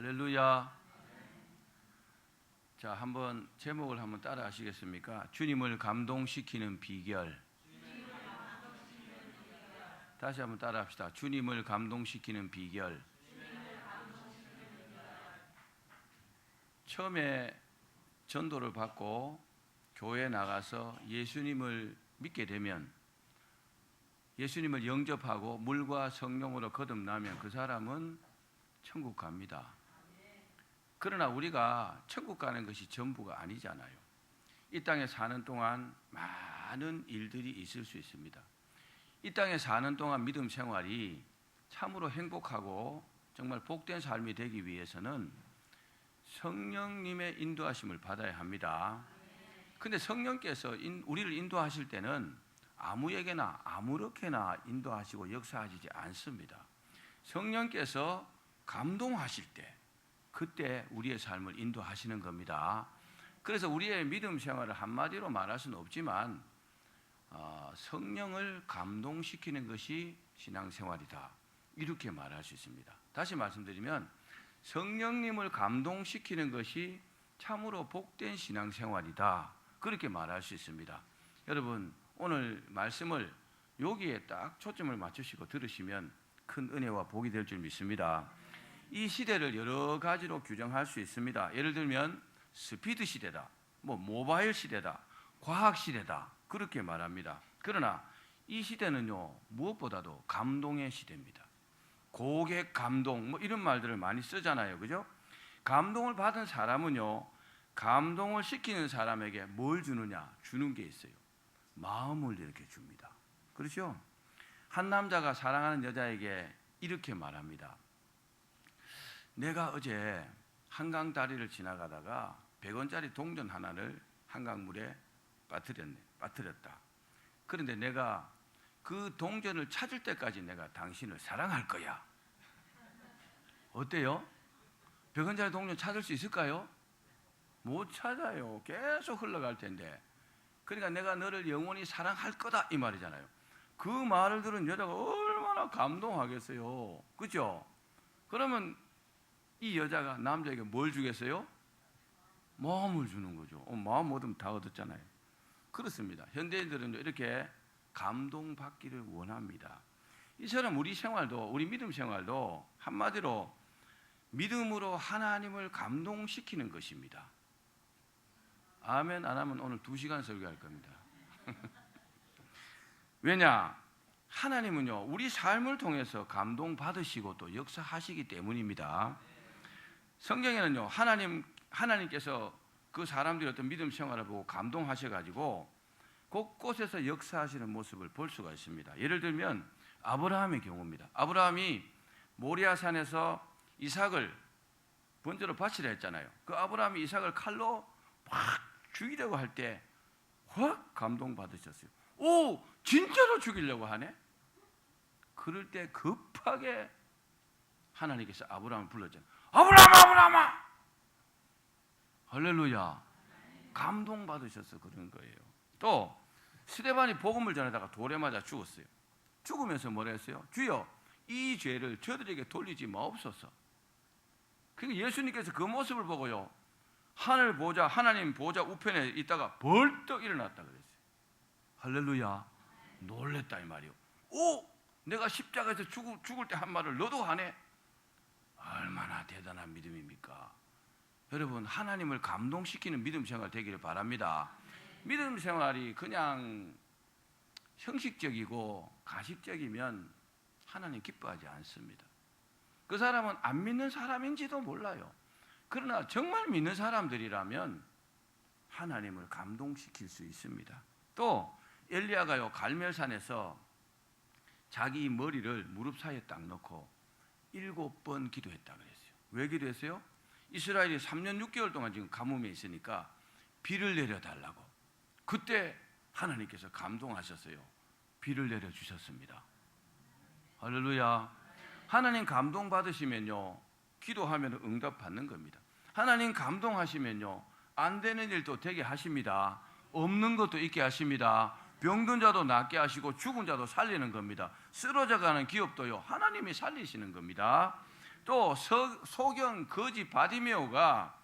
할렐루야. 자, 한번 제목을 한번 따라 하시겠습니까? 주님을 감동시키는 비결. 다시 한번 따라 합시다. 주님을 감동시키는 비결. 처음에 전도를 받고 교회에 나가서 예수님을 믿게 되면, 예수님을 영접하고 물과 성령으로 거듭나면 그 사람은 천국 갑니다. 그러나 우리가 천국 가는 것이 전부가 아니잖아요. 이 땅에 사는 동안 많은 일들이 있을 수 있습니다. 이 땅에 사는 동안 믿음 생활이 참으로 행복하고 정말 복된 삶이 되기 위해서는 성령님의 인도하심을 받아야 합니다. 근데 성령께서 우리를 인도하실 때는 아무에게나 아무렇게나 인도하시고 역사하시지 않습니다. 성령께서 감동하실 때, 그때 우리의 삶을 인도하시는 겁니다. 그래서 우리의 믿음 생활을 한마디로 말할 수는 없지만 성령을 감동시키는 것이 신앙생활이다, 이렇게 말할 수 있습니다. 다시 말씀드리면 성령님을 감동시키는 것이 참으로 복된 신앙생활이다, 그렇게 말할 수 있습니다. 여러분, 오늘 말씀을 여기에 딱 초점을 맞추시고 들으시면 큰 은혜와 복이 될 줄 믿습니다. 이 시대를 여러 가지로 규정할 수 있습니다. 예를 들면 스피드 시대다, 모바일 시대다, 과학 시대다, 그렇게 말합니다. 그러나 이 시대는요, 무엇보다도 감동의 시대입니다. 고객 감동, 이런 말들을 많이 쓰잖아요, 그죠? 감동을 받은 사람은요, 감동을 시키는 사람에게 뭘 주느냐? 주는 게 있어요. 마음을 이렇게 줍니다. 그렇죠? 한 남자가 사랑하는 여자에게 이렇게 말합니다. 내가 어제 한강 다리를 지나가다가 100원짜리 동전 하나를 한강물에 빠뜨렸다. 그런데 내가 그 동전을 찾을 때까지 내가 당신을 사랑할 거야. 어때요? 100원짜리 동전 찾을 수 있을까요? 못 찾아요. 계속 흘러갈 텐데. 그러니까 내가 너를 영원히 사랑할 거다, 이 말이잖아요. 그 말을 들은 여자가 얼마나 감동하겠어요, 그죠? 그러면 이 여자가 남자에게 뭘 주겠어요? 마음을 주는 거죠. 마음 얻으면 다 얻었잖아요. 그렇습니다. 현대인들은 이렇게 감동받기를 원합니다. 이처럼 우리 생활도, 우리 믿음 생활도 한마디로 믿음으로 하나님을 감동시키는 것입니다. 아멘 안 하면 오늘 2시간 설교할 겁니다. 왜냐? 하나님은요, 우리 삶을 통해서 감동받으시고 또 역사하시기 때문입니다. 성경에는요, 하나님께서 그 사람들의 어떤 믿음 생활을 보고 감동하셔가지고 곳곳에서 역사하시는 모습을 볼 수가 있습니다. 예를 들면 아브라함의 경우입니다. 아브라함이 모리아산에서 이삭을 번제로 바치라 했잖아요. 그 아브라함이 이삭을 칼로 막 죽이려고 할 때 확 감동받으셨어요. 오, 진짜로 죽이려고 하네? 그럴 때 급하게 하나님께서 아브라함을 불렀잖아요. 아브라함아, 아브라함아! 할렐루야. 감동받으셔서 그런 거예요. 또 스데반이 복음을 전하다가 돌에 맞아 죽었어요. 죽으면서 뭐라 했어요? 주여, 이 죄를 저들에게 돌리지 마옵소서. 그러니까 예수님께서 그 모습을 보고요, 하늘 보좌, 하나님 보좌 우편에 있다가 벌떡 일어났다 그랬어요. 할렐루야. 놀랬다 이 말이요. 오, 내가 십자가에서 죽을 때 한 말을 너도 하네? 얼마나 대단한 믿음입니까? 여러분, 하나님을 감동시키는 믿음 생활 되기를 바랍니다. 믿음 생활이 그냥 형식적이고 가식적이면 하나님 기뻐하지 않습니다. 그 사람은 안 믿는 사람인지도 몰라요. 그러나 정말 믿는 사람들이라면 하나님을 감동시킬 수 있습니다. 또 엘리야가요, 갈멜산에서 자기 머리를 무릎 사이에 딱 넣고 7번 기도했다 그랬어요. 왜 기도했어요? 이스라엘이 3년 6개월 동안 지금 가뭄에 있으니까 비를 내려달라고. 그때 하나님께서 감동하셨어요. 비를 내려주셨습니다. 할렐루야. 하나님 감동받으시면요, 기도하면 응답받는 겁니다. 하나님 감동하시면요, 안 되는 일도 되게 하십니다. 없는 것도 있게 하십니다. 병든 자도 낫게 하시고 죽은 자도 살리는 겁니다. 쓰러져가는 기업도요, 하나님이 살리시는 겁니다. 또 소경 거지 바디메오가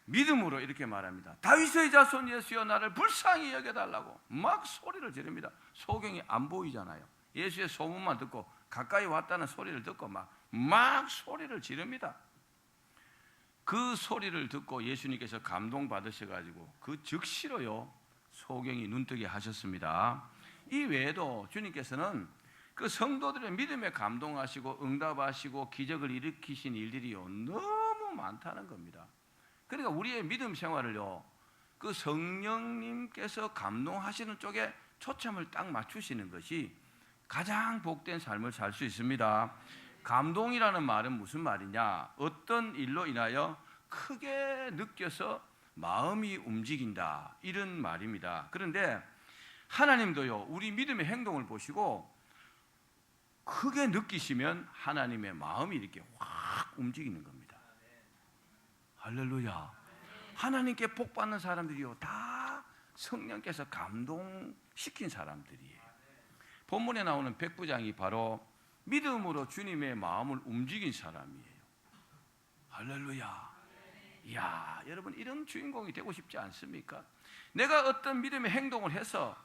믿음으로 이렇게 말합니다. 다윗의 자손 예수여 나를 불쌍히 여겨달라고 막 소리를 지릅니다. 소경이 안 보이잖아요. 예수의 소문만 듣고 가까이 왔다는 소리를 듣고 막 소리를 지릅니다. 그 소리를 듣고 예수님께서 감동받으셔가지고 그 즉시로요 소경이 눈뜨게 하셨습니다. 이 외에도 주님께서는 그 성도들의 믿음에 감동하시고 응답하시고 기적을 일으키신 일들이요 너무 많다는 겁니다. 그러니까 우리의 믿음 생활을요 그 성령님께서 감동하시는 쪽에 초점을 딱 맞추시는 것이 가장 복된 삶을 살 수 있습니다. 감동이라는 말은 무슨 말이냐? 어떤 일로 인하여 크게 느껴서 마음이 움직인다 이런 말입니다. 그런데 하나님도요 우리 믿음의 행동을 보시고 크게 느끼시면 하나님의 마음이 이렇게 확 움직이는 겁니다. 할렐루야. 하나님께 복 받는 사람들이요 다 성령께서 감동시킨 사람들이에요. 본문에 나오는 백부장이 바로 믿음으로 주님의 마음을 움직인 사람이에요. 할렐루야. 이야, 여러분 이런 주인공이 되고 싶지 않습니까? 내가 어떤 믿음의 행동을 해서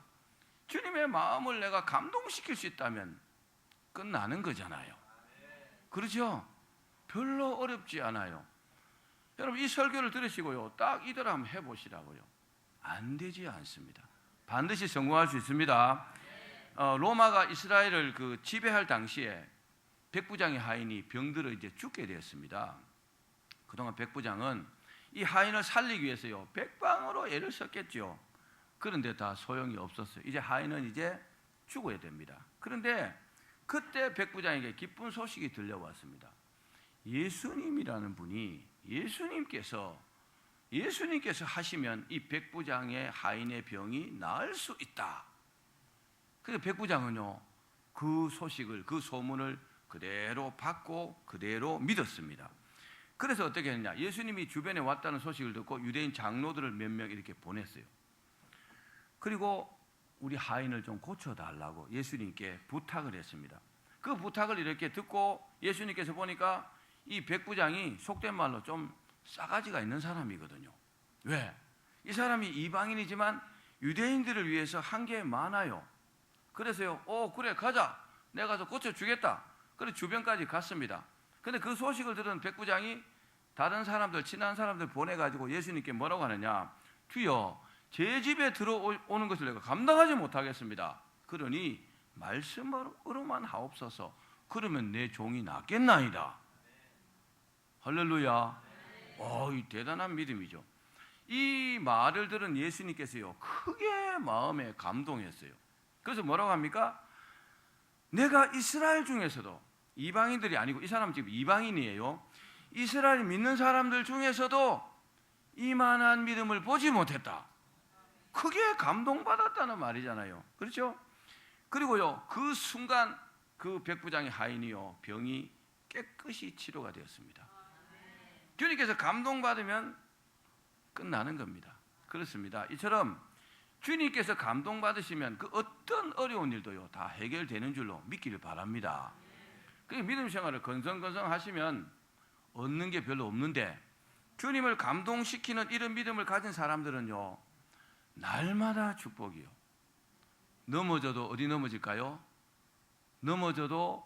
주님의 마음을 내가 감동시킬 수 있다면 끝나는 거잖아요. 그렇죠? 별로 어렵지 않아요. 여러분 이 설교를 들으시고요 딱 이대로 한번 해보시라고요. 안 되지 않습니다. 반드시 성공할 수 있습니다. 로마가 이스라엘을 그 지배할 당시에 백부장의 하인이 병들어 이제 죽게 되었습니다. 그동안 백부장은 이 하인을 살리기 위해서요 백방으로 애를 썼겠죠. 그런데 다 소용이 없었어요. 이제 하인은 이제 죽어야 됩니다. 그런데 그때 백부장에게 기쁜 소식이 들려왔습니다. 예수님이라는 분이 예수님께서 하시면 이 백부장의 하인의 병이 나을 수 있다. 그래서 백부장은요 그 소식을 그 소문을 그대로 받고 그대로 믿었습니다. 그래서 어떻게 했냐? 예수님이 주변에 왔다는 소식을 듣고 유대인 장로들을 몇 명 이렇게 보냈어요. 그리고 우리 하인을 좀 고쳐달라고 예수님께 부탁을 했습니다. 그 부탁을 이렇게 듣고 예수님께서 보니까 이 백부장이 속된 말로 좀 싸가지가 있는 사람이거든요. 왜? 이 사람이 이방인이지만 유대인들을 위해서 한 게 많아요. 그래서요 그래 가자, 내가 가서 고쳐주겠다. 그래서 주변까지 갔습니다. 근데 그 소식을 들은 백부장이 다른 사람들, 친한 사람들 보내가지고 예수님께 뭐라고 하느냐? 주여, 제 집에 들어오는 것을 내가 감당하지 못하겠습니다. 그러니 말씀으로만 하옵소서. 그러면 내 종이 낫겠나이다. 할렐루야. 이 대단한 믿음이죠. 이 말을 들은 예수님께서요 크게 마음에 감동했어요. 그래서 뭐라고 합니까? 내가 이스라엘 중에서도, 이방인들이 아니고 이 사람은 지금 이방인이에요. 이스라엘 믿는 사람들 중에서도 이만한 믿음을 보지 못했다. 크게 감동받았다는 말이잖아요. 그렇죠? 그리고요 그 순간 그 백부장의 하인이요 병이 깨끗이 치료가 되었습니다. 주님께서 감동받으면 끝나는 겁니다. 그렇습니다. 이처럼 주님께서 감동받으시면 그 어떤 어려운 일도요 다 해결되는 줄로 믿기를 바랍니다. 그 믿음 생활을 건성건성 하시면 얻는 게 별로 없는데, 주님을 감동시키는 이런 믿음을 가진 사람들은요 날마다 축복이요. 넘어져도 어디 넘어질까요? 넘어져도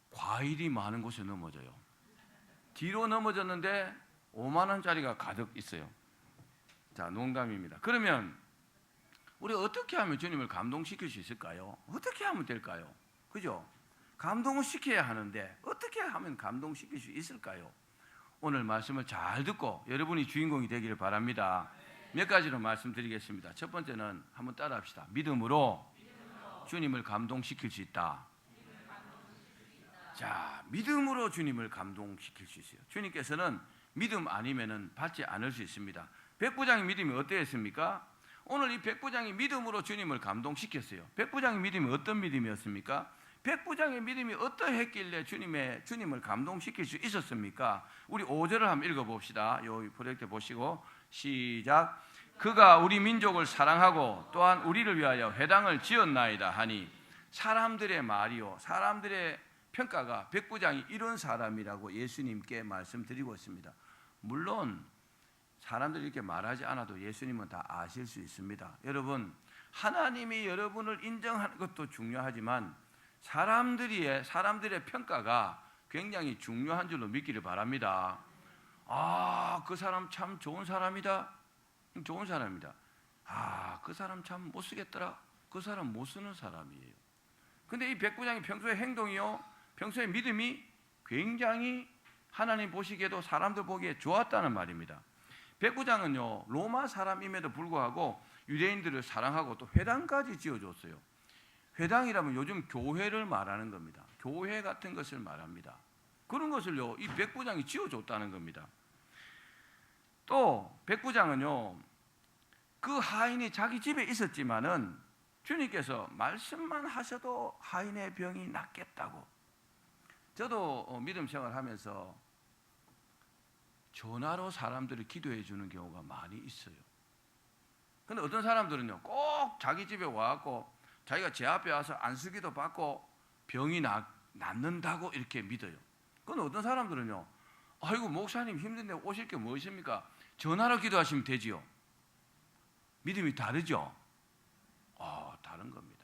과일이 많은 곳에 넘어져요. 뒤로 넘어졌는데 5만 원짜리가 가득 있어요. 자, 농담입니다. 그러면 우리가 어떻게 하면 주님을 감동시킬 수 있을까요? 어떻게 하면 될까요? 그죠? 감동을 시켜야 하는데 어떻게 하면 감동시킬 수 있을까요? 오늘 말씀을 잘 듣고 여러분이 주인공이 되기를 바랍니다. 몇 가지로 말씀드리겠습니다. 첫 번째는 한번 따라합시다. 믿음으로 주님을 감동시킬 수 있다. 자, 믿음으로 주님을 감동시킬 수 있어요. 주님께서는 믿음 아니면은 받지 않을 수 있습니다. 백부장의 믿음이 어떠했습니까? 오늘 이 백부장이 믿음으로 주님을 감동시켰어요. 백부장의 믿음이 어떤 믿음이었습니까? 백부장의 믿음이 어떠했길래 주님을 감동시킬 수 있었습니까? 우리 5절을 한번 읽어봅시다. 이 프로젝트 보시고 시작. 그가 우리 민족을 사랑하고 또한 우리를 위하여 회당을 지었나이다 하니, 사람들의 말이요, 사람들의 평가가 백부장이 이런 사람이라고 예수님께 말씀드리고 있습니다. 물론 사람들이 이렇게 말하지 않아도 예수님은 다 아실 수 있습니다. 여러분, 하나님이 여러분을 인정하는 것도 중요하지만 사람들의 평가가 굉장히 중요한 줄로 믿기를 바랍니다. 아, 그 사람 참 좋은 사람이다. 좋은 사람이다. 아, 그 사람 참 못 쓰겠더라. 그 사람 못 쓰는 사람이에요. 근데 이 백부장이 평소의 행동이요, 평소의 믿음이 굉장히 하나님 보시기에도 사람들 보기에 좋았다는 말입니다. 백부장은요, 로마 사람임에도 불구하고 유대인들을 사랑하고 또 회당까지 지어줬어요. 회당이라면 요즘 교회를 말하는 겁니다. 교회 같은 것을 말합니다. 그런 것을요, 이 백부장이 지어줬다는 겁니다. 또 백부장은요, 그 하인이 자기 집에 있었지만은 주님께서 말씀만 하셔도 하인의 병이 낫겠다고. 저도 믿음 생활하면서 전화로 사람들이 기도해 주는 경우가 많이 있어요. 근데 어떤 사람들은요, 꼭 자기 집에 와갖고 자기가 제 앞에 와서 안수기도 받고 병이 낫는다고 이렇게 믿어요. 근데 어떤 사람들은요, 아이고 목사님 힘든데 오실 게 무엇입니까? 전화로 기도하시면 되지요. 믿음이 다르죠? 다른 겁니다.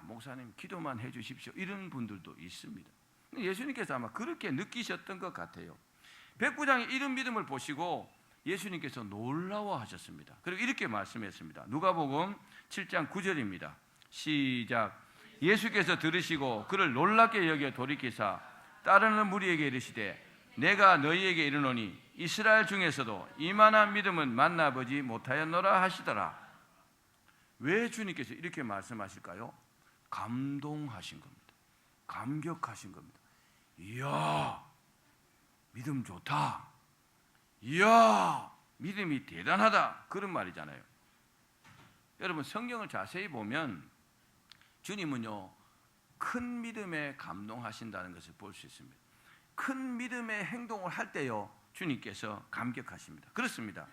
목사님 기도만 해 주십시오. 이런 분들도 있습니다. 예수님께서 아마 그렇게 느끼셨던 것 같아요. 백부장의 이런 믿음을 보시고 예수님께서 놀라워하셨습니다. 그리고 이렇게 말씀했습니다. 누가복음 7장 9절입니다. 시작. 예수께서 들으시고 그를 놀랍게 여겨 돌이키사 따르는 무리에게 이르시되 내가 너희에게 이르노니 이스라엘 중에서도 이만한 믿음은 만나보지 못하였노라 하시더라. 왜 주님께서 이렇게 말씀하실까요? 감동하신 겁니다. 감격하신 겁니다. 이야, 믿음 좋다. 이야, 믿음이 대단하다. 그런 말이잖아요. 여러분, 성경을 자세히 보면 주님은요, 큰 믿음에 감동하신다는 것을 볼 수 있습니다. 큰 믿음의 행동을 할 때요, 주님께서 감격하십니다. 그렇습니다.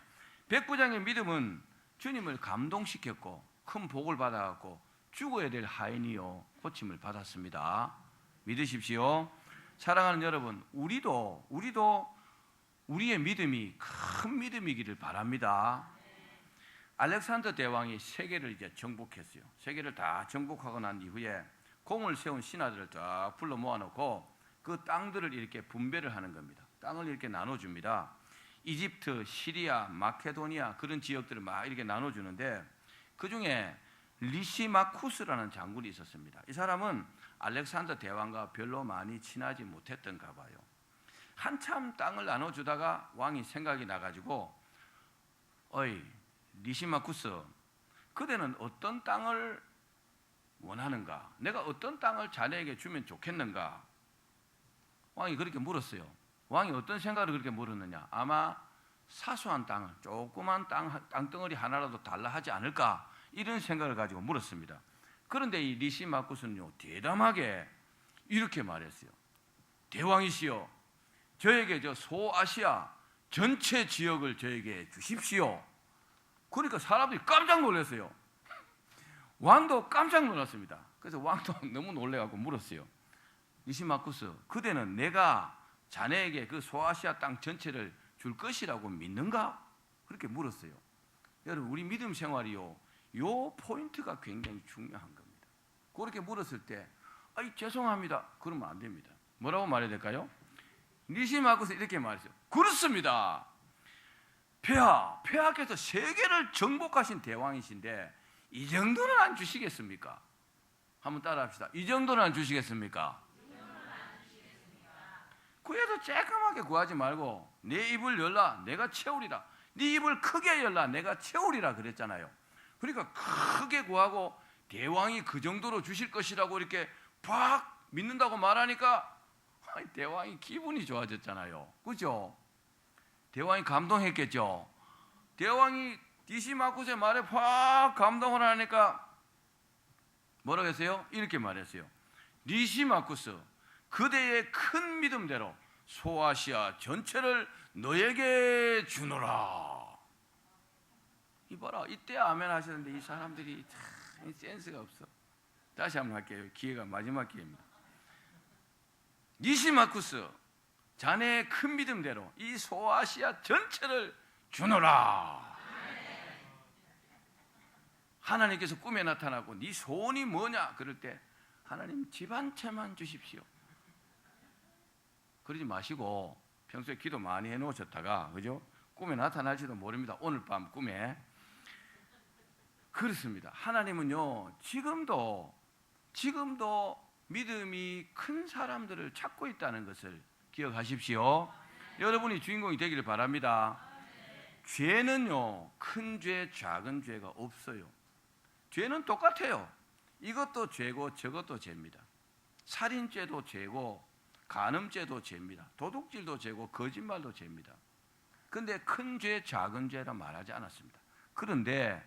백부장의 믿음은 주님을 감동시켰고 큰 복을 받아갖고 죽어야 될 하인이요 고침을 받았습니다. 믿으십시오. 사랑하는 여러분, 우리도 우리의 믿음이 큰 믿음이기를 바랍니다. 알렉산더 대왕이 세계를 이제 정복했어요. 세계를 다 정복하고 난 이후에 공을 세운 신하들을 쫙 불러 모아놓고 그 땅들을 이렇게 분배를 하는 겁니다. 땅을 이렇게 나눠줍니다. 이집트, 시리아, 마케도니아 그런 지역들을 막 이렇게 나눠주는데 그 중에 리시마쿠스라는 장군이 있었습니다. 이 사람은 알렉산더 대왕과 별로 많이 친하지 못했던가 봐요. 한참 땅을 나눠주다가 왕이 생각이 나가지고 어이 리시마쿠스, 그대는 어떤 땅을 원하는가? 내가 어떤 땅을 자네에게 주면 좋겠는가? 왕이 그렇게 물었어요. 왕이 어떤 생각으로 그렇게 물었느냐? 아마 사소한 땅을, 조그만 땅덩어리 하나라도 달라 하지 않을까? 이런 생각을 가지고 물었습니다. 그런데 이 리시마쿠스는요, 대담하게 이렇게 말했어요. 대왕이시여, 저에게 저 소아시아 전체 지역을 저에게 주십시오. 그러니까 사람들이 깜짝 놀랐어요. 왕도 깜짝 놀랐습니다. 그래서 왕도 너무 놀래가지고 물었어요. 리시마쿠스, 그대는 내가 자네에게 그 소아시아 땅 전체를 줄 것이라고 믿는가? 그렇게 물었어요. 여러분, 우리 믿음 생활이요, 요 포인트가 굉장히 중요한 겁니다. 그렇게 물었을 때 죄송합니다 그러면 안 됩니다. 뭐라고 말해야 될까요? 리시마쿠스 이렇게 말했어요. 그렇습니다. 폐하께서 세계를 정복하신 대왕이신데 이 정도는 안 주시겠습니까? 한번 따라합시다. 이 정도는 안 주시겠습니까? 그래도 쬐끔하게 구하지 말고 내 입을 열라 내가 채우리라. 네 입을 크게 열라 내가 채우리라 그랬잖아요. 그러니까 크게 구하고 대왕이 그 정도로 주실 것이라고 이렇게 팍 믿는다고 말하니까 대왕이 기분이 좋아졌잖아요. 그죠? 대왕이 감동했겠죠. 대왕이 리시마쿠스의 말에 팍 감동을 하니까 뭐라고 했어요? 이렇게 말했어요. 리시마쿠스, 그대의 큰 믿음대로 소아시아 전체를 너에게 주노라. 이봐라, 이때 아멘 하시는데 이 사람들이 참 센스가 없어. 다시 한번 할게요. 기회가 마지막 기회입니다. 니시마쿠스, 자네의 큰 믿음대로 이 소아시아 전체를 주노라. 하나님께서 꿈에 나타나고 네 소원이 뭐냐 그럴 때 하나님 집 한 채만 주십시오. 그러지 마시고 평소에 기도 많이 해놓으셨다가, 그죠? 꿈에 나타날지도 모릅니다. 오늘 밤 꿈에. 그렇습니다. 하나님은요 지금도 믿음이 큰 사람들을 찾고 있다는 것을 기억하십시오. 여러분이 주인공이 되기를 바랍니다. 죄는요 큰 죄, 작은 죄가 없어요. 죄는 똑같아요. 이것도 죄고 저것도 죄입니다. 살인죄도 죄고 간음죄도 죄입니다. 도둑질도 죄고 거짓말도 죄입니다. 그런데 큰 죄, 작은 죄라 말하지 않았습니다. 그런데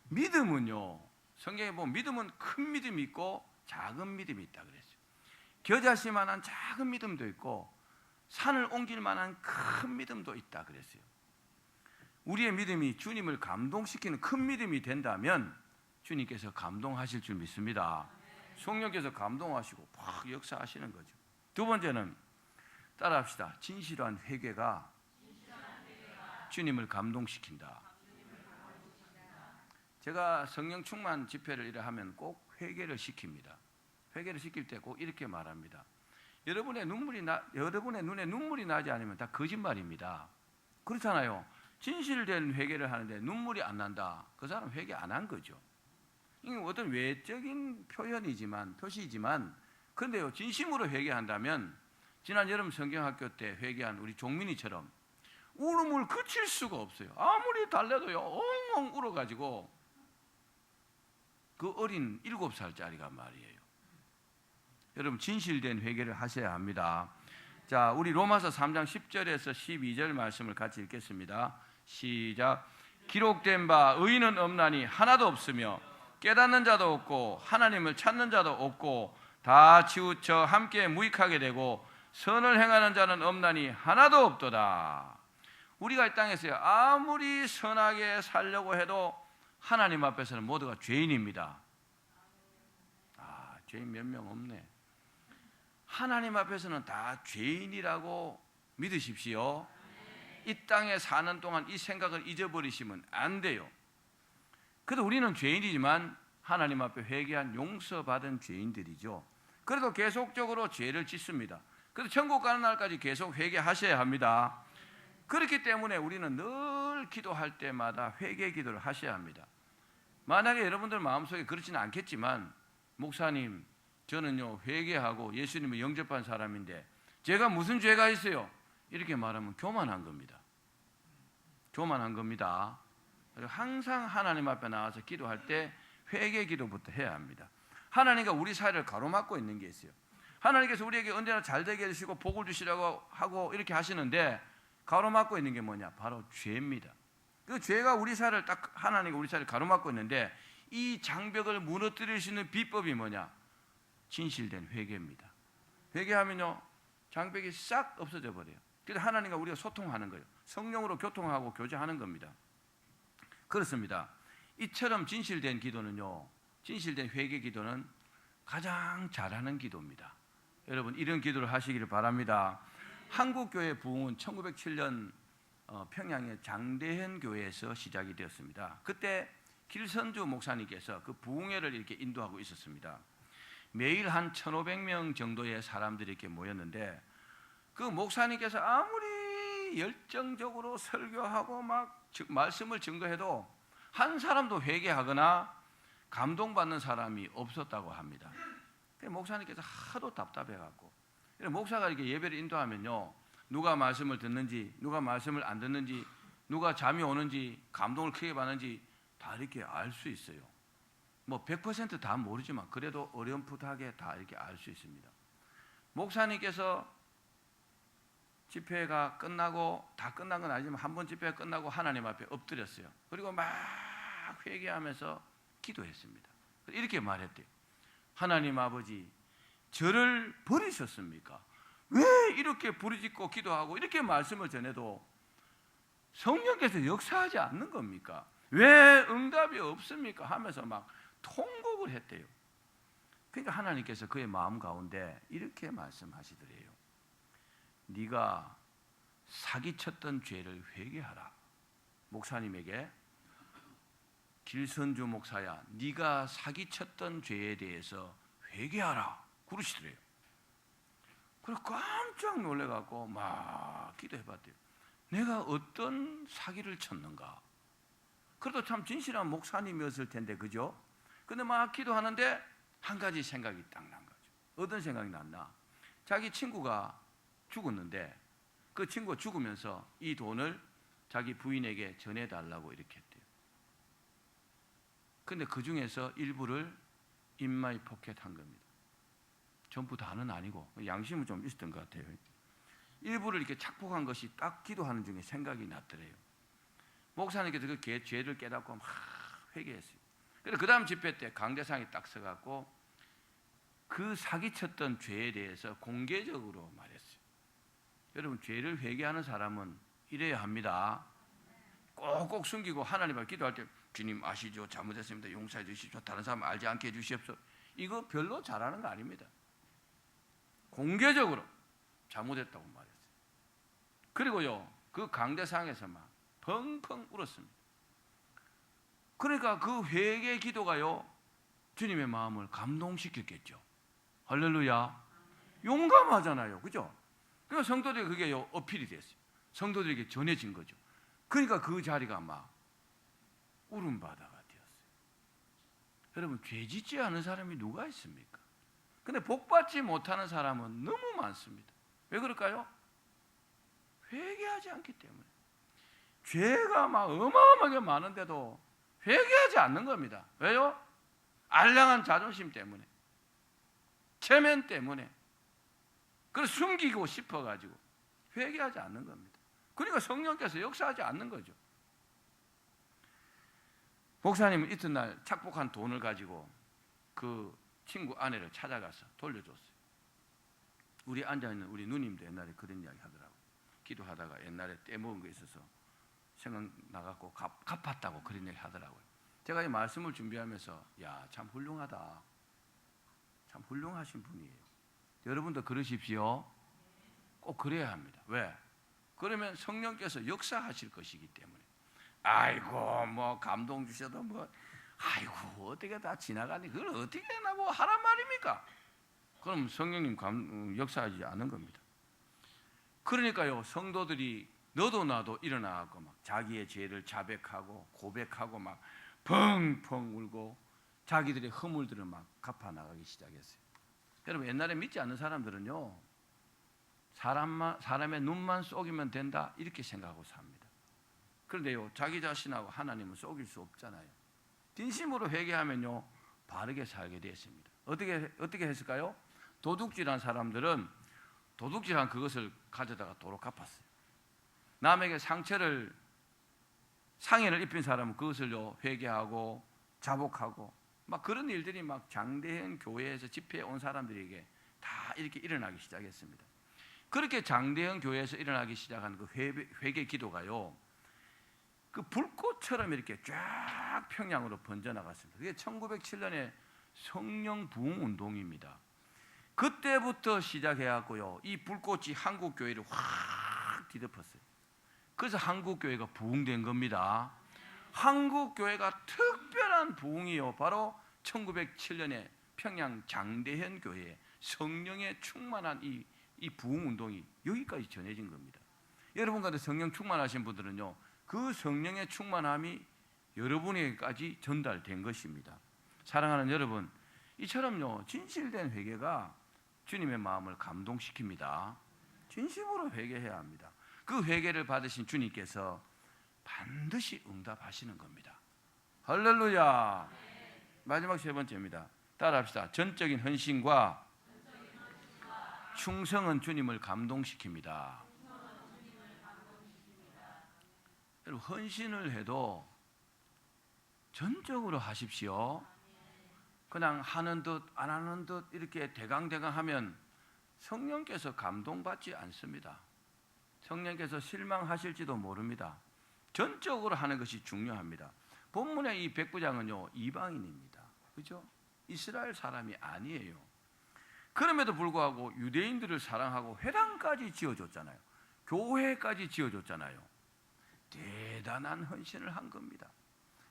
믿음은요, 성경에 보면 믿음은 큰 믿음이 있고 작은 믿음이 있다 그랬어요. 겨자씨 만한 작은 믿음도 있고 산을 옮길 만한 큰 믿음도 있다 그랬어요. 우리의 믿음이 주님을 감동시키는 큰 믿음이 된다면 주님께서 감동하실 줄 믿습니다. 성령께서 감동하시고 막 역사하시는 거죠. 두 번째는 따라합시다. 진실한 회개가 주님을 감동시킨다. 제가 성령 충만 집회를 이래 하면 꼭 회개를 시킵니다. 회개를 시킬 때 꼭 이렇게 말합니다. 여러분의 눈에 눈물이 나지 않으면 다 거짓말입니다. 그렇잖아요. 진실된 회개를 하는데 눈물이 안 난다. 그 사람 회개 안 한 거죠. 이게 어떤 외적인 표시이지만 그런데요 진심으로 회개한다면 지난 여름 성경학교 때 회개한 우리 종민이처럼 울음을 그칠 수가 없어요. 아무리 달래도요 엉엉 울어가지고 그 어린 7살짜리가 말이에요. 여러분 진실된 회개를 하셔야 합니다. 자, 우리 로마서 3장 10절에서 12절 말씀을 같이 읽겠습니다. 시작. 기록된 바 의인은 없나니 하나도 없으며 깨닫는 자도 없고 하나님을 찾는 자도 없고 다 치우쳐 함께 무익하게 되고 선을 행하는 자는 없나니 하나도 없도다. 우리가 이 땅에서 아무리 선하게 살려고 해도 하나님 앞에서는 모두가 죄인입니다. 죄인 몇 명 없네. 하나님 앞에서는 다 죄인이라고 믿으십시오. 이 땅에 사는 동안 이 생각을 잊어버리시면 안 돼요. 그래도 우리는 죄인이지만 하나님 앞에 회개한 용서받은 죄인들이죠. 그래도 계속적으로 죄를 짓습니다. 그래서 천국 가는 날까지 계속 회개하셔야 합니다. 그렇기 때문에 우리는 늘 기도할 때마다 회개 기도를 하셔야 합니다. 만약에 여러분들 마음속에 그렇지는 않겠지만 목사님 저는요 회개하고 예수님을 영접한 사람인데 제가 무슨 죄가 있어요? 이렇게 말하면 교만한 겁니다. 교만한 겁니다. 항상 하나님 앞에 나와서 기도할 때 회개 기도부터 해야 합니다. 하나님과 우리 사이를 가로막고 있는 게 있어요. 하나님께서 우리에게 언제나 잘 되게 해주시고 복을 주시라고 하고 이렇게 하시는데 가로막고 있는 게 뭐냐? 바로 죄입니다. 그 죄가 우리 사이를 딱 하나님과 우리 사이를 가로막고 있는데 이 장벽을 무너뜨릴 수 있는 비법이 뭐냐? 진실된 회개입니다. 회개하면요 장벽이 싹 없어져 버려요. 그래서 하나님과 우리가 소통하는 거예요. 성령으로 교통하고 교제하는 겁니다. 그렇습니다. 이처럼 진실된 기도는요, 진실된 회개 기도는 가장 잘하는 기도입니다. 여러분 이런 기도를 하시기를 바랍니다. 한국교회 부흥은 1907년 평양의 장대현 교회에서 시작이 되었습니다. 그때 길선주 목사님께서 그 부흥회를 이렇게 인도하고 있었습니다. 매일 한 1,500명 정도의 사람들이 이렇게 모였는데 그 목사님께서 아무리 열정적으로 설교하고 막 말씀을 증거해도 한 사람도 회개하거나 감동받는 사람이 없었다고 합니다. 목사님께서 하도 답답해갖고 목사가 이렇게 예배를 인도하면요 누가 말씀을 듣는지 누가 말씀을 안 듣는지 누가 잠이 오는지 감동을 크게 받는지 다 이렇게 알 수 있어요. 뭐 100% 다 모르지만 그래도 어렴풋하게 다 이렇게 알 수 있습니다. 목사님께서 집회가 끝나고 다 끝난 건 아니지만 한 번 집회가 끝나고 하나님 앞에 엎드렸어요. 그리고 막 회개하면서 기도했습니다. 이렇게 말했대요. 하나님 아버지 저를 버리셨습니까? 왜 이렇게 부르짖고 기도하고 이렇게 말씀을 전해도 성령께서 역사하지 않는 겁니까? 왜 응답이 없습니까? 하면서 막 통곡을 했대요. 그러니까 하나님께서 그의 마음 가운데 이렇게 말씀하시더래요. 네가 사기쳤던 죄를 회개하라. 목사님에게 길선주 목사야, 네가 사기쳤던 죄에 대해서 회개하라 그러시더래요. 그래서 깜짝 놀래갖고 막 기도해봤대요. 내가 어떤 사기를 쳤는가? 그래도 참 진실한 목사님이었을 텐데, 그죠? 근데 막 기도하는데 한 가지 생각이 딱 난 거죠. 어떤 생각이 났나? 자기 친구가 죽었는데 그 친구가 죽으면서 이 돈을 자기 부인에게 전해달라고 이렇게 했대요. 근데 그 중에서 일부를 인마이 포켓한 겁니다. 전부 다는 아니고 양심은 좀 있었던 것 같아요. 일부를 이렇게 착복한 것이 딱 기도하는 중에 생각이 났더래요. 목사님께서 그 죄를 깨닫고 막 회개했어요. 그래서 그 다음 집회 때 강대상이 딱 서갖고 그 사기쳤던 죄에 대해서 공개적으로 말했어요. 여러분, 죄를 회개하는 사람은 이래야 합니다. 꼭꼭 숨기고 하나님 앞에 기도할 때 주님 아시죠? 잘못했습니다. 용서해 주십시오. 다른 사람 알지 않게 해주십시오. 이거 별로 잘하는 거 아닙니다. 공개적으로 잘못했다고 말했어요. 그리고요, 그 강대상에서 막 펑펑 울었습니다. 그러니까 그 회개 기도가요, 주님의 마음을 감동시켰겠죠. 할렐루야. 용감하잖아요. 그죠? 그러니까 성도들이 그게 어필이 됐어요. 성도들에게 전해진 거죠. 그러니까 그 자리가 막 울음바다가 되었어요. 여러분, 죄 짓지 않은 사람이 누가 있습니까? 근데 복받지 못하는 사람은 너무 많습니다. 왜 그럴까요? 회개하지 않기 때문에. 죄가 막 어마어마하게 많은데도 회개하지 않는 겁니다. 왜요? 알량한 자존심 때문에, 체면 때문에, 그걸 숨기고 싶어가지고 회개하지 않는 겁니다. 그러니까 성령께서 역사하지 않는 거죠. 목사님은 이튿날 착복한 돈을 가지고 그 친구 아내를 찾아가서 돌려줬어요. 우리 앉아있는 우리 누님도 옛날에 그런 이야기 하더라고요. 기도하다가 옛날에 떼먹은 거 있어서 생각나갖고 갚았다고 그런 얘기 하더라고요. 제가 이 말씀을 준비하면서 야, 참 훌륭하다. 참 훌륭하신 분이에요. 여러분도 그러십시오. 꼭 그래야 합니다. 왜? 그러면 성령께서 역사하실 것이기 때문에. 아이고 뭐 감동 주셔도 뭐 아이고 어떻게 다 지나가니 그걸 어떻게 뭐 하란 말입니까? 그럼 성령님 역사하지 않은 겁니다. 그러니까요, 성도들이 너도 나도 일어나고 막 자기의 죄를 자백하고 고백하고 막 펑펑 울고 자기들의 허물들을 막 갚아 나가기 시작했어요. 여러분, 옛날에 믿지 않는 사람들은요, 사람의 눈만 속이면 된다 이렇게 생각하고 삽니다. 그런데요, 자기 자신하고 하나님은 속일 수 없잖아요. 진심으로 회개하면요 바르게 살게 되었습니다. 어떻게 했을까요? 도둑질한 사람들은 도둑질한 그것을 가져다가 도로 갚았어요. 남에게 상해를 입힌 사람은 그것을요 회개하고 자복하고 막 그런 일들이 막 장대현 교회에서 집회에 온 사람들에게 다 이렇게 일어나기 시작했습니다. 그렇게 장대현 교회에서 일어나기 시작한 그 회개 기도가요, 그 불꽃처럼 이렇게 쫙 평양으로 번져나갔습니다. 그게 1907년에 성령 부흥 운동입니다. 그때부터 시작해갖고요, 이 불꽃이 한국 교회를 확 뒤덮었어요. 그래서 한국 교회가 부흥된 겁니다. 한국 교회가 특별한 부흥이요, 바로 1907년에 평양 장대현 교회에 성령에 충만한 이 부흥 운동이 여기까지 전해진 겁니다. 여러분 가운데 성령 충만하신 분들은요, 그 성령의 충만함이 여러분에게까지 전달된 것입니다. 사랑하는 여러분, 이처럼요 진실된 회개가 주님의 마음을 감동시킵니다. 진심으로 회개해야 합니다. 그 회개를 받으신 주님께서 반드시 응답하시는 겁니다. 할렐루야. 마지막 세 번째입니다. 따라합시다. 전적인 헌신과 충성은 주님을 감동시킵니다. 여러분, 헌신을 해도 전적으로 하십시오. 그냥 하는 듯 안 하는 듯 이렇게 대강대강 하면 성령께서 감동받지 않습니다. 성령께서 실망하실지도 모릅니다. 전적으로 하는 것이 중요합니다. 본문의 이 백부장은요 이방인입니다. 그렇죠? 이스라엘 사람이 아니에요. 그럼에도 불구하고 유대인들을 사랑하고 회당까지 지어줬잖아요. 교회까지 지어줬잖아요. 대단한 헌신을 한 겁니다.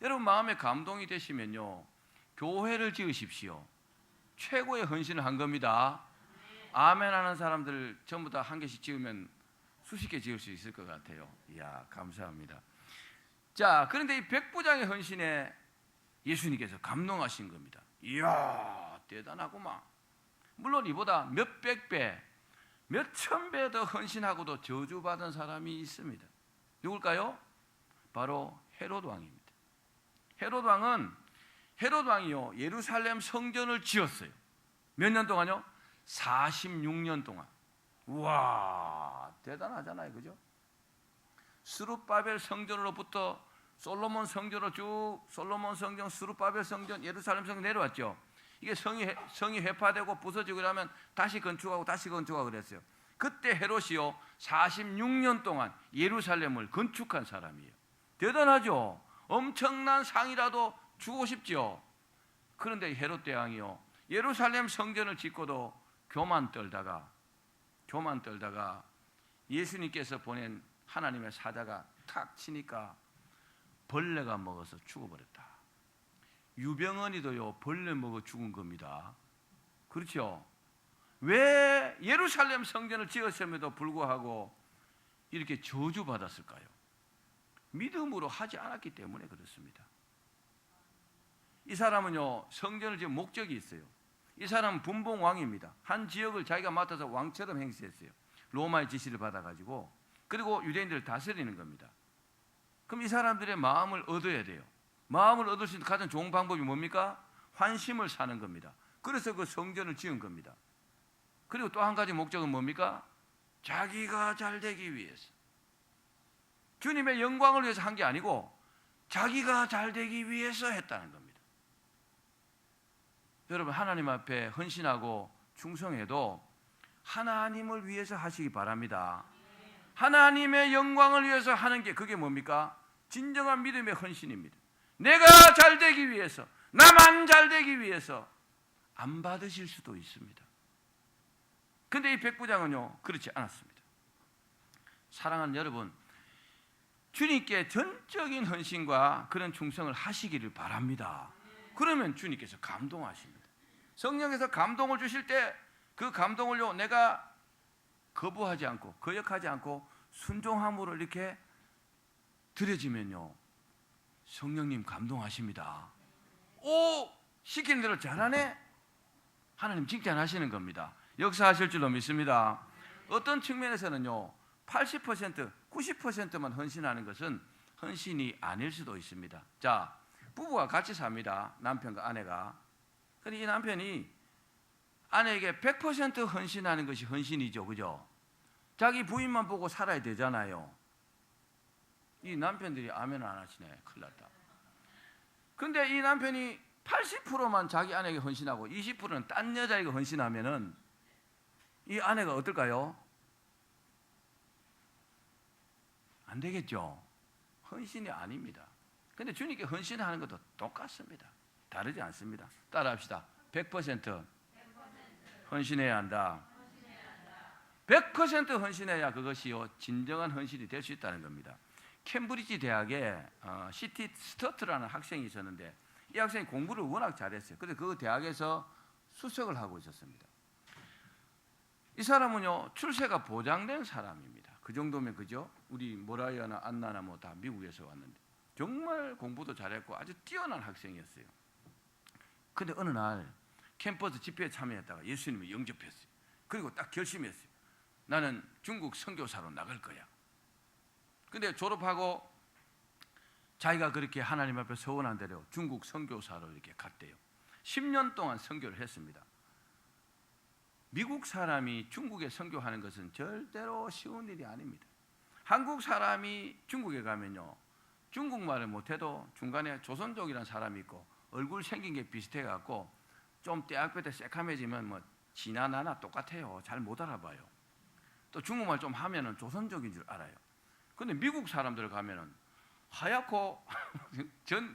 여러분 마음에 감동이 되시면요, 교회를 지으십시오. 최고의 헌신을 한 겁니다. 아멘 하는 사람들 전부 다 한 개씩 지으면 수십 개 지을 수 있을 것 같아요. 이야, 감사합니다. 자, 그런데 이 백부장의 헌신에 예수님께서 감동하신 겁니다. 이야, 대단하구만. 물론 이보다 몇백 배, 몇천 배 더 헌신하고도 저주받은 사람이 있습니다. 누굴까요? 바로 헤롯 왕입니다. 헤롯 왕이요, 예루살렘 성전을 지었어요. 몇 년 동안요? 46년 동안. 우와, 대단하잖아요, 그죠? 스룹바벨 성전으로부터 솔로몬 성전으로 쭉, 솔로몬 성전, 스룹바벨 성전, 예루살렘 성전 내려왔죠. 이게 성이 회파되고 부서지고 그러면 다시 건축하고 그랬어요. 그때 헤롯이요, 46년 동안 예루살렘을 건축한 사람이에요. 대단하죠? 엄청난 상이라도 주고 싶죠. 그런데 헤롯 대왕이요, 예루살렘 성전을 짓고도 교만 떨다가 예수님께서 보낸 하나님의 사자가 탁 치니까 벌레가 먹어서 죽어버렸다. 유병언이도요, 벌레 먹어 죽은 겁니다. 그렇죠? 왜 예루살렘 성전을 지었음에도 불구하고 이렇게 저주받았을까요? 믿음으로 하지 않았기 때문에 그렇습니다. 이 사람은요, 성전을 지은 목적이 있어요. 이 사람은 분봉왕입니다. 한 지역을 자기가 맡아서 왕처럼 행세했어요. 로마의 지시를 받아가지고. 그리고 유대인들을 다스리는 겁니다. 그럼 이 사람들의 마음을 얻어야 돼요. 마음을 얻을 수 있는 가장 좋은 방법이 뭡니까? 환심을 사는 겁니다. 그래서 그 성전을 지은 겁니다. 그리고 또 한 가지 목적은 뭡니까? 자기가 잘 되기 위해서. 주님의 영광을 위해서 한 게 아니고 자기가 잘 되기 위해서 했다는 겁니다. 여러분, 하나님 앞에 헌신하고 충성해도 하나님을 위해서 하시기 바랍니다. 하나님의 영광을 위해서 하는 게 그게 뭡니까? 진정한 믿음의 헌신입니다. 내가 잘 되기 위해서, 나만 잘 되기 위해서 안 받으실 수도 있습니다. 그런데 이 백부장은요, 그렇지 않았습니다. 사랑하는 여러분, 주님께 전적인 헌신과 그런 충성을 하시기를 바랍니다. 그러면 주님께서 감동하십니다. 성령에서 감동을 주실 때 그 감동을요, 내가 거부하지 않고 거역하지 않고 순종함으로 이렇게 드려지면요, 성령님 감동하십니다. 오, 시키는 대로 잘하네. 하나님 칭찬하시는 겁니다. 역사하실 줄로 믿습니다. 어떤 측면에서는요, 80%, 90%만 헌신하는 것은 헌신이 아닐 수도 있습니다. 자, 부부가 같이 삽니다. 남편과 아내가. 그런데 이 남편이 아내에게 100% 헌신하는 것이 헌신이죠, 그죠? 자기 부인만 보고 살아야 되잖아요. 이 남편들이 아멘 안 하시네. 큰일 났다. 근데 이 남편이 80%만 자기 아내에게 헌신하고 20%는 딴 여자에게 헌신하면은 이 아내가 어떨까요? 안 되겠죠. 헌신이 아닙니다. 근데 주님께 헌신하는 것도 똑같습니다. 다르지 않습니다. 따라합시다. 100% 헌신해야 한다. 100% 헌신해야 그것이요, 진정한 헌신이 될 수 있다는 겁니다. 캠브리지 대학에 시티 스터트라는 학생이 있었는데 이 학생이 공부를 워낙 잘했어요. 그래서 그 대학에서 수석을 하고 있었습니다. 이 사람은요, 출세가 보장된 사람입니다. 그 정도면 그죠? 우리 모라이아나 안나나 뭐 다 미국에서 왔는데 정말 공부도 잘했고 아주 뛰어난 학생이었어요. 근데 어느 날 캠퍼스 집회에 참여했다가 예수님을 영접했어요. 그리고 딱 결심했어요. 나는 중국 선교사로 나갈 거야. 근데 졸업하고 자기가 그렇게 하나님 앞에 서원한 대로 중국 선교사로 이렇게 갔대요. 10년 동안 선교를 했습니다. 미국 사람이 중국에 선교하는 것은 절대로 쉬운 일이 아닙니다. 한국 사람이 중국에 가면요, 중국말을 못해도 중간에 조선족이라는 사람이 있고 얼굴 생긴 게 비슷해갖고 좀 대학교 때 새카매지면 뭐 지나 나나 똑같아요. 잘 못 알아봐요. 또 중국말 좀 하면은 조선족인 줄 알아요. 근데 미국 사람들 가면은 하얗고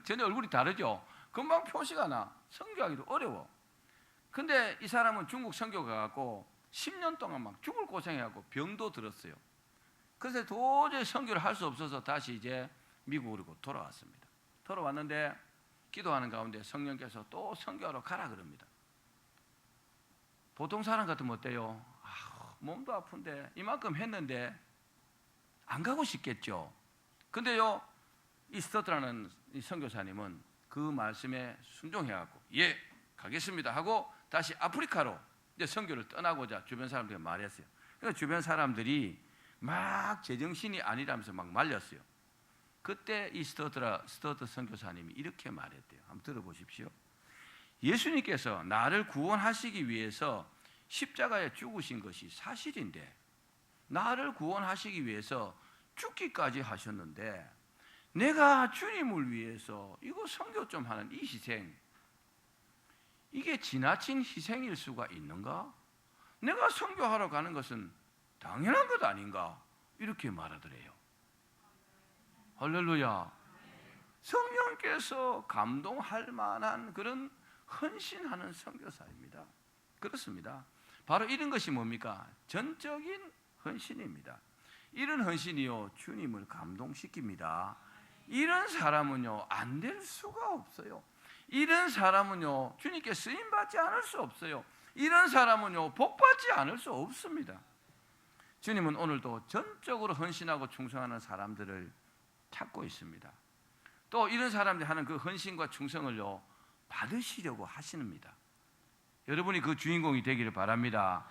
전혀 얼굴이 다르죠. 금방 표시가 나. 선교하기도 어려워. 근데 이 사람은 중국 선교 가갖고 10년 동안 막 죽을 고생해갖고 병도 들었어요. 그래서 도저히 선교를 할 수 없어서 다시 이제 미국으로 돌아왔습니다. 돌아왔는데 기도하는 가운데 성령께서 또 선교하러 가라 그럽니다. 보통 사람 같으면 어때요? 몸도 아픈데 이만큼 했는데 안 가고 싶겠죠. 근데요, 이 스터트라는 이 선교사님은 그 말씀에 순종해갖고 예, 가겠습니다 하고 다시 아프리카로 이제 선교를 떠나고자 주변 사람들에게 말했어요. 그래서 주변 사람들이 막 제정신이 아니라면서 막 말렸어요. 그때 이 스터트 선교사님이 이렇게 말했대요. 한번 들어보십시오. 예수님께서 나를 구원하시기 위해서 십자가에 죽으신 것이 사실인데 나를 구원하시기 위해서 죽기까지 하셨는데 내가 주님을 위해서 이거 선교 좀 하는 이 희생, 이게 지나친 희생일 수가 있는가? 내가 선교하러 가는 것은 당연한 것 아닌가? 이렇게 말하더래요. 할렐루야. 성령께서 감동할 만한 그런 헌신하는 선교사입니다. 그렇습니다. 바로 이런 것이 뭡니까? 전적인 헌신입니다. 이런 헌신이요, 주님을 감동시킵니다. 이런 사람은요, 안 될 수가 없어요. 이런 사람은요, 주님께 쓰임받지 않을 수 없어요. 이런 사람은요, 복받지 않을 수 없습니다. 주님은 오늘도 전적으로 헌신하고 충성하는 사람들을 찾고 있습니다. 또 이런 사람들이 하는 그 헌신과 충성을요, 받으시려고 하십니다. 여러분이 그 주인공이 되기를 바랍니다.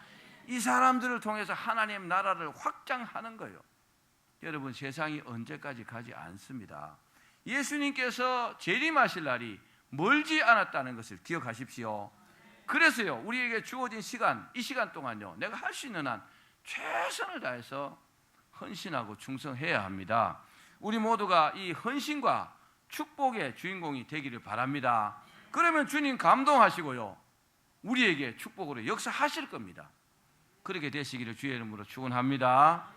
이 사람들을 통해서 하나님 나라를 확장하는 거예요. 여러분, 세상이 언제까지 가지 않습니다. 예수님께서 재림하실 날이 멀지 않았다는 것을 기억하십시오. 그래서요, 우리에게 주어진 시간, 이 시간 동안요, 내가 할 수 있는 한 최선을 다해서 헌신하고 충성해야 합니다. 우리 모두가 이 헌신과 축복의 주인공이 되기를 바랍니다. 그러면 주님 감동하시고요, 우리에게 축복으로 역사하실 겁니다. 그렇게 되시기를 주의 이름으로 축원합니다.